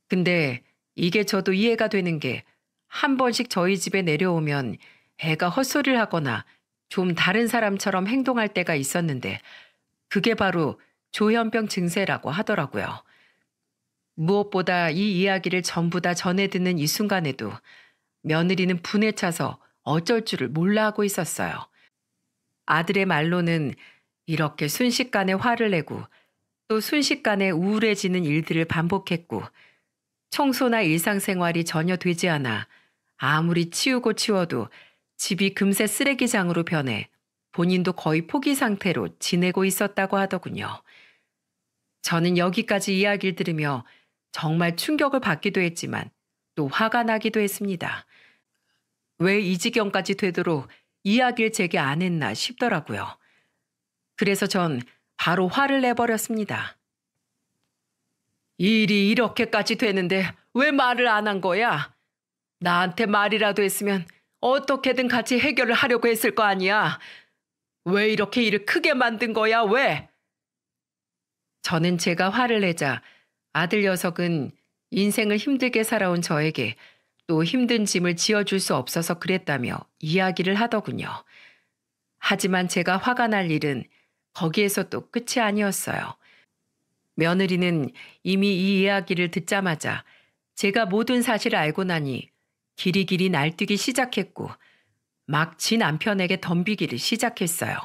근데 이게 저도 이해가 되는 게, 한 번씩 저희 집에 내려오면 애가 헛소리를 하거나 좀 다른 사람처럼 행동할 때가 있었는데, 그게 바로 조현병 증세라고 하더라고요. 무엇보다 이 이야기를 전부 다 전해 듣는 이 순간에도 며느리는 분에 차서 어쩔 줄을 몰라 하고 있었어요. 아들의 말로는 이렇게 순식간에 화를 내고 또 순식간에 우울해지는 일들을 반복했고, 청소나 일상생활이 전혀 되지 않아 아무리 치우고 치워도 집이 금세 쓰레기장으로 변해 본인도 거의 포기 상태로 지내고 있었다고 하더군요. 저는 여기까지 이야기를 들으며 정말 충격을 받기도 했지만 또 화가 나기도 했습니다. 왜 이 지경까지 되도록 이야기를 제게 안 했나 싶더라고요. 그래서 전 바로 화를 내버렸습니다. 일이 이렇게까지 되는데 왜 말을 안 한 거야? 나한테 말이라도 했으면 어떻게든 같이 해결을 하려고 했을 거 아니야. 왜 이렇게 일을 크게 만든 거야, 왜? 저는 제가 화를 내자 아들 녀석은 인생을 힘들게 살아온 저에게 또 힘든 짐을 지어줄 수 없어서 그랬다며 이야기를 하더군요. 하지만 제가 화가 날 일은 거기에서 또 끝이 아니었어요. 며느리는 이미 이 이야기를 듣자마자 제가 모든 사실을 알고 나니 길이길이 날뛰기 시작했고, 막 지 남편에게 덤비기를 시작했어요.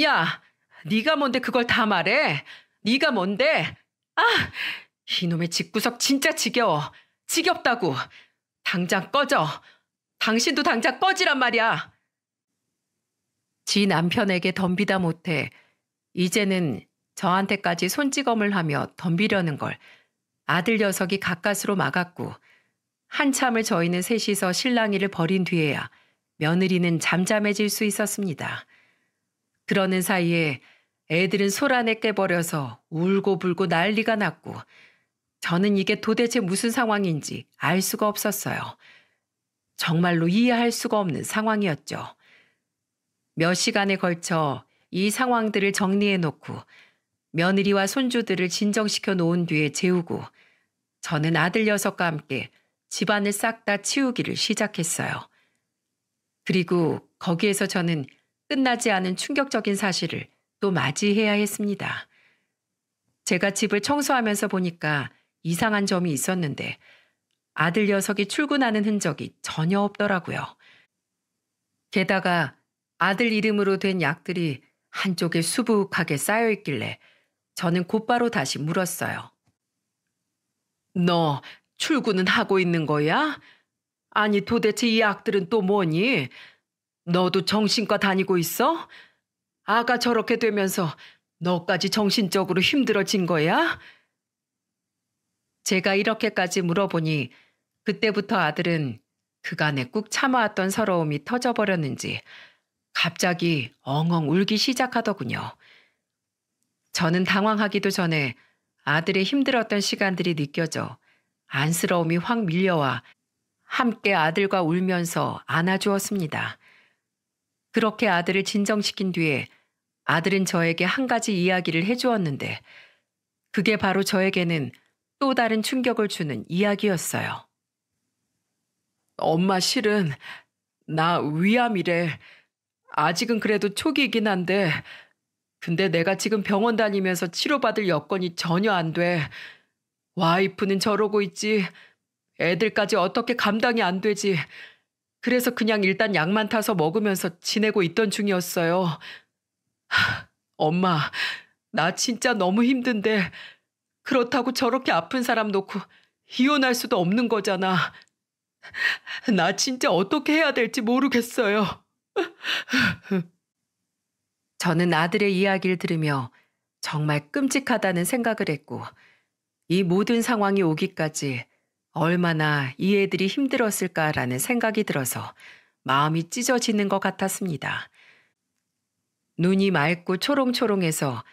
야, 네가 뭔데 그걸 다 말해? 네가 뭔데? 아, 이놈의 집구석 진짜 지겨워. 지겹다고. 당장 꺼져. 당신도 당장 꺼지란 말이야. 지 남편에게 덤비다 못해 이제는 저한테까지 손찌검을 하며 덤비려는 걸 아들 녀석이 가까스로 막았고, 한참을 저희는 셋이서 실랑이를 벌인 뒤에야 며느리는 잠잠해질 수 있었습니다. 그러는 사이에 애들은 소란에 깨버려서 울고불고 난리가 났고, 저는 이게 도대체 무슨 상황인지 알 수가 없었어요. 정말로 이해할 수가 없는 상황이었죠. 몇 시간에 걸쳐 이 상황들을 정리해 놓고 며느리와 손주들을 진정시켜 놓은 뒤에 재우고, 저는 아들 녀석과 함께 집안을 싹 다 치우기를 시작했어요. 그리고 거기에서 저는 끝나지 않은 충격적인 사실을 또 맞이해야 했습니다. 제가 집을 청소하면서 보니까 이상한 점이 있었는데, 아들 녀석이 출근하는 흔적이 전혀 없더라고요. 게다가 아들 이름으로 된 약들이 한쪽에 수북하게 쌓여 있길래 저는 곧바로 다시 물었어요. 너 출근은 하고 있는 거야? 아니 도대체 이 악들은 또 뭐니? 너도 정신과 다니고 있어? 아가 저렇게 되면서 너까지 정신적으로 힘들어진 거야? 제가 이렇게까지 물어보니 그때부터 아들은 그간에 꾹 참아왔던 서러움이 터져버렸는지 갑자기 엉엉 울기 시작하더군요. 저는 당황하기도 전에 아들의 힘들었던 시간들이 느껴져 안쓰러움이 확 밀려와 함께 아들과 울면서 안아주었습니다. 그렇게 아들을 진정시킨 뒤에 아들은 저에게 한 가지 이야기를 해주었는데 그게 바로 저에게는 또 다른 충격을 주는 이야기였어요. 엄마 실은 나 위암이래. 아직은 그래도 초기이긴 한데 근데 내가 지금 병원 다니면서 치료받을 여건이 전혀 안 돼. 와이프는 저러고 있지. 애들까지 어떻게 감당이 안 되지. 그래서 그냥 일단 약만 타서 먹으면서 지내고 있던 중이었어요. 엄마, 나 진짜 너무 힘든데 그렇다고 저렇게 아픈 사람 놓고 이혼할 수도 없는 거잖아. 나 진짜 어떻게 해야 될지 모르겠어요. 저는 아들의 이야기를 들으며 정말 끔찍하다는 생각을 했고 이 모든 상황이 오기까지 얼마나 이 애들이 힘들었을까라는 생각이 들어서 마음이 찢어지는 것 같았습니다. 눈이 맑고 초롱초롱해서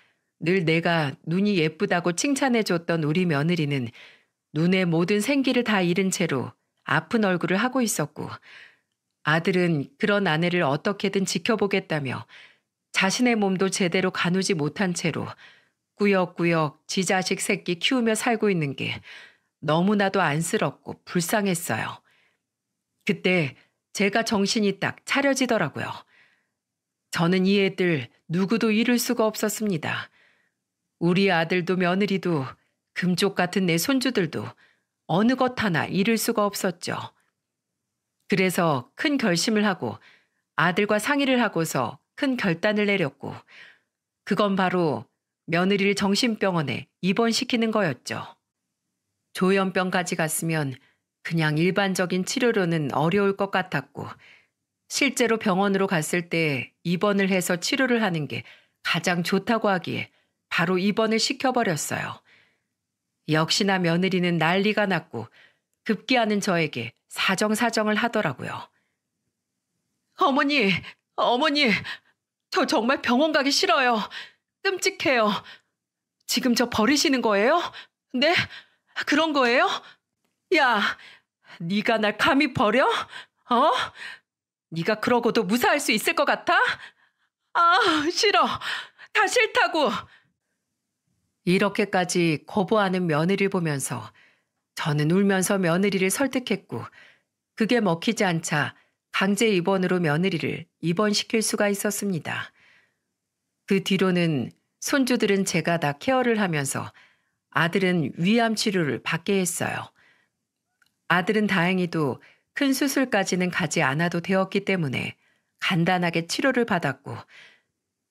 늘 내가 눈이 예쁘다고 칭찬해줬던 우리 며느리는 눈의 모든 생기를 다 잃은 채로 아픈 얼굴을 하고 있었고 아들은 그런 아내를 어떻게든 지켜보겠다며 자신의 몸도 제대로 가누지 못한 채로 꾸역꾸역 지 자식 새끼 키우며 살고 있는 게 너무나도 안쓰럽고 불쌍했어요. 그때 제가 정신이 딱 차려지더라고요. 저는 이 애들 누구도 잃을 수가 없었습니다. 우리 아들도 며느리도 금쪽 같은 내 손주들도 어느 것 하나 잃을 수가 없었죠. 그래서 큰 결심을 하고 아들과 상의를 하고서 큰 결단을 내렸고 그건 바로 며느리를 정신병원에 입원시키는 거였죠. 조현병까지 갔으면 그냥 일반적인 치료로는 어려울 것 같았고 실제로 병원으로 갔을 때 입원을 해서 치료를 하는 게 가장 좋다고 하기에 바로 입원을 시켜버렸어요. 역시나 며느리는 난리가 났고 급기야는 저에게 사정사정을 하더라고요. 어머니, 어머니, 저 정말 병원 가기 싫어요. 끔찍해요. 지금 저 버리시는 거예요? 네? 그런 거예요? 야, 네가 날 감히 버려? 어? 네가 그러고도 무사할 수 있을 것 같아? 아, 싫어. 다 싫다고. 이렇게까지 거부하는 며느리를 보면서 저는 울면서 며느리를 설득했고 그게 먹히지 않자 강제 입원으로 며느리를 입원시킬 수가 있었습니다. 그 뒤로는 손주들은 제가 다 케어를 하면서 아들은 위암 치료를 받게 했어요. 아들은 다행히도 큰 수술까지는 가지 않아도 되었기 때문에 간단하게 치료를 받았고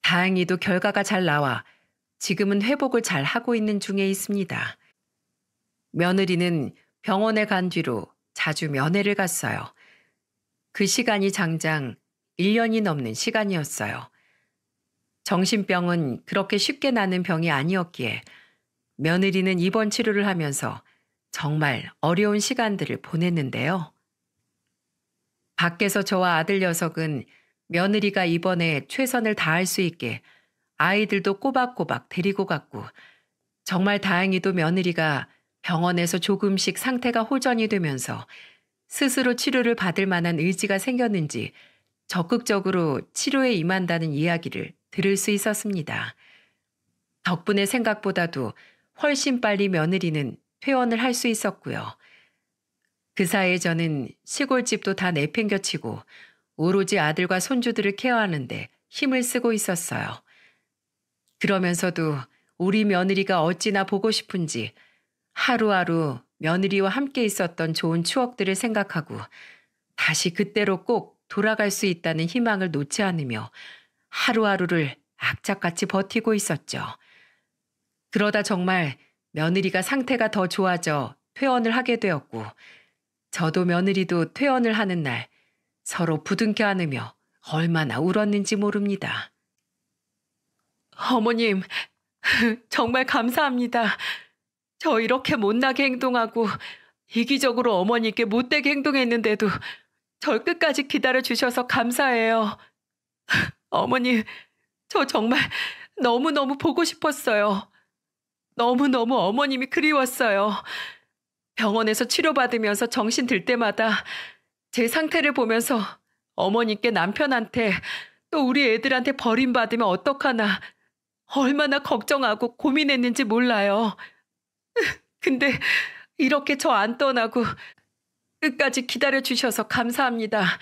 다행히도 결과가 잘 나와 지금은 회복을 잘 하고 있는 중에 있습니다. 며느리는 병원에 간 뒤로 자주 면회를 갔어요. 그 시간이 장장 1년이 넘는 시간이었어요. 정신병은 그렇게 쉽게 나는 병이 아니었기에 며느리는 입원 치료를 하면서 정말 어려운 시간들을 보냈는데요. 밖에서 저와 아들 녀석은 며느리가 입원에 최선을 다할 수 있게 아이들도 꼬박꼬박 데리고 갔고 정말 다행히도 며느리가 병원에서 조금씩 상태가 호전이 되면서 스스로 치료를 받을 만한 의지가 생겼는지 적극적으로 치료에 임한다는 이야기를 들을 수 있었습니다. 덕분에 생각보다도 훨씬 빨리 며느리는 퇴원을 할 수 있었고요. 그 사이에 저는 시골집도 다 내팽겨치고 오로지 아들과 손주들을 케어하는데 힘을 쓰고 있었어요. 그러면서도 우리 며느리가 어찌나 보고 싶은지 하루하루 며느리와 함께 있었던 좋은 추억들을 생각하고 다시 그때로 꼭 돌아갈 수 있다는 희망을 놓지 않으며 하루하루를 악착같이 버티고 있었죠. 그러다 정말 며느리가 상태가 더 좋아져 퇴원을 하게 되었고, 저도 며느리도 퇴원을 하는 날 서로 부둥켜 안으며 얼마나 울었는지 모릅니다. 어머님, 정말 감사합니다. 저 이렇게 못나게 행동하고 이기적으로 어머니께 못되게 행동했는데도 절 끝까지 기다려 주셔서 감사해요. 어머니, 저 정말 너무너무 보고 싶었어요. 너무너무 어머님이 그리웠어요. 병원에서 치료받으면서 정신 들 때마다 제 상태를 보면서 어머니께 남편한테 또 우리 애들한테 버림받으면 어떡하나 얼마나 걱정하고 고민했는지 몰라요. 근데 이렇게 저 안 떠나고 끝까지 기다려 주셔서 감사합니다.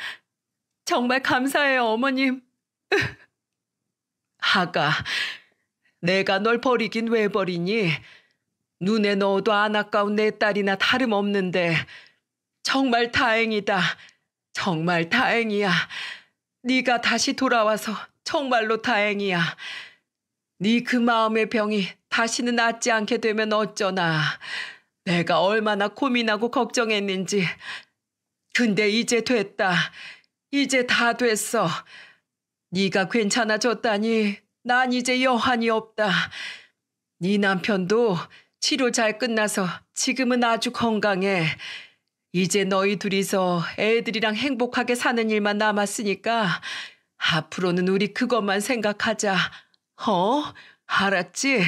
정말 감사해요, 어머님. 아가, 내가 널 버리긴 왜 버리니? 눈에 넣어도 안 아까운 내 딸이나 다름없는데 정말 다행이다. 정말 다행이야. 네가 다시 돌아와서 정말로 다행이야. 네 그 마음의 병이 다시는 낫지 않게 되면 어쩌나. 내가 얼마나 고민하고 걱정했는지. 근데 이제 됐다. 이제 다 됐어. 네가 괜찮아졌다니 난 이제 여한이 없다. 네 남편도 치료 잘 끝나서 지금은 아주 건강해. 이제 너희 둘이서 애들이랑 행복하게 사는 일만 남았으니까 앞으로는 우리 그것만 생각하자. 알았지?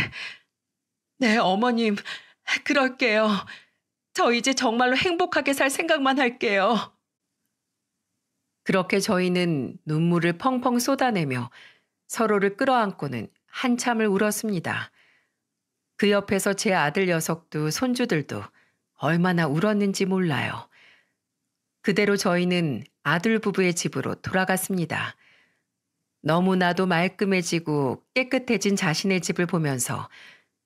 네, 어머님, 그럴게요. 저 이제 정말로 행복하게 살 생각만 할게요. 그렇게 저희는 눈물을 펑펑 쏟아내며 서로를 끌어안고는 한참을 울었습니다. 그 옆에서 제 아들 녀석도 손주들도 얼마나 울었는지 몰라요. 그대로 저희는 아들 부부의 집으로 돌아갔습니다. 너무나도 말끔해지고 깨끗해진 자신의 집을 보면서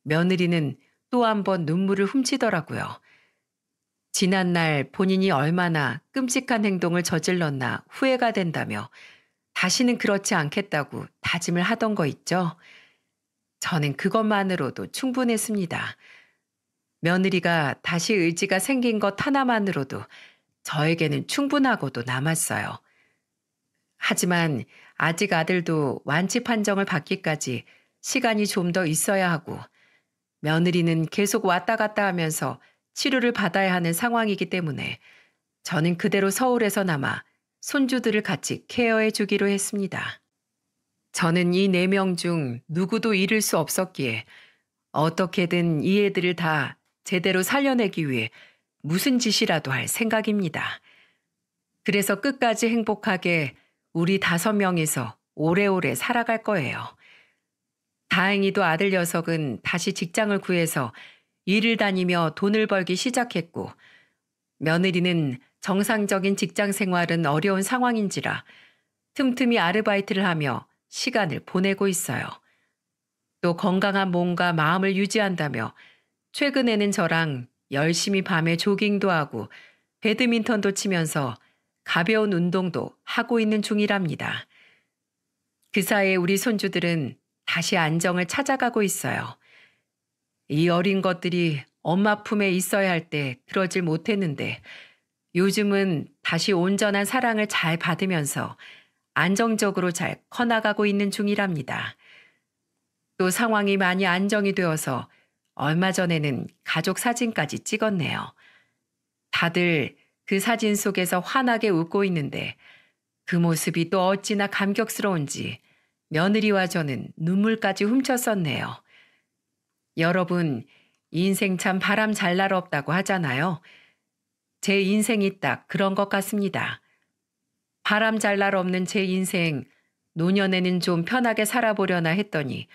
며느리는 또 한 번 눈물을 훔치더라고요. 지난날 본인이 얼마나 끔찍한 행동을 저질렀나 후회가 된다며 다시는 그렇지 않겠다고 다짐을 하던 거 있죠. 저는 그것만으로도 충분했습니다. 며느리가 다시 의지가 생긴 것 하나만으로도 저에게는 충분하고도 남았어요. 하지만 아직 아들도 완치 판정을 받기까지 시간이 좀 더 있어야 하고 며느리는 계속 왔다 갔다 하면서 치료를 받아야 하는 상황이기 때문에 저는 그대로 서울에서 남아 손주들을 같이 케어해 주기로 했습니다. 저는 이 4명 중 누구도 잃을 수 없었기에 어떻게든 이 애들을 다 제대로 살려내기 위해 무슨 짓이라도 할 생각입니다. 그래서 끝까지 행복하게 우리 5명이서 오래오래 살아갈 거예요. 다행히도 아들 녀석은 다시 직장을 구해서 일을 다니며 돈을 벌기 시작했고 며느리는 정상적인 직장 생활은 어려운 상황인지라 틈틈이 아르바이트를 하며 시간을 보내고 있어요. 또 건강한 몸과 마음을 유지한다며 최근에는 저랑 열심히 밤에 조깅도 하고 배드민턴도 치면서 가벼운 운동도 하고 있는 중이랍니다. 그 사이에 우리 손주들은 다시 안정을 찾아가고 있어요. 이 어린 것들이 엄마 품에 있어야 할 때 그러질 못했는데 요즘은 다시 온전한 사랑을 잘 받으면서 안정적으로 잘 커나가고 있는 중이랍니다. 또 상황이 많이 안정이 되어서 얼마 전에는 가족 사진까지 찍었네요. 다들 그 사진 속에서 환하게 웃고 있는데 그 모습이 또 어찌나 감격스러운지 며느리와 저는 눈물까지 훔쳤었네요. 여러분, 인생 참 바람 잘 날 없다고 하잖아요. 제 인생이 딱 그런 것 같습니다. 바람 잘 날 없는 제 인생, 노년에는 좀 편하게 살아보려나 했더니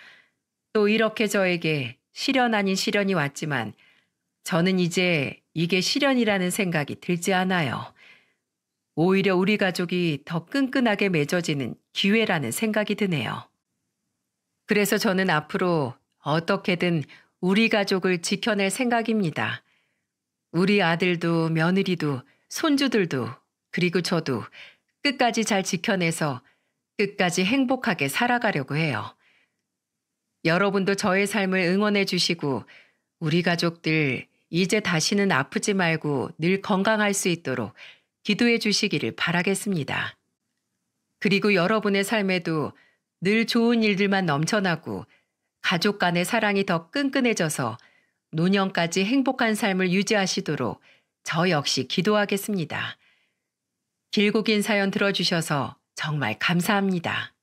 또 이렇게 저에게 시련 아닌 시련이 왔지만 저는 이제 이게 시련이라는 생각이 들지 않아요. 오히려 우리 가족이 더 끈끈하게 맺어지는 기회라는 생각이 드네요. 그래서 저는 앞으로 어떻게든 우리 가족을 지켜낼 생각입니다. 우리 아들도 며느리도 손주들도 그리고 저도 끝까지 잘 지켜내서 끝까지 행복하게 살아가려고 해요. 여러분도 저의 삶을 응원해 주시고 우리 가족들 이제 다시는 아프지 말고 늘 건강할 수 있도록 기도해 주시기를 바라겠습니다. 그리고 여러분의 삶에도 늘 좋은 일들만 넘쳐나고 가족 간의 사랑이 더 끈끈해져서 노년까지 행복한 삶을 유지하시도록 저 역시 기도하겠습니다. 길고 긴 사연 들어주셔서 정말 감사합니다.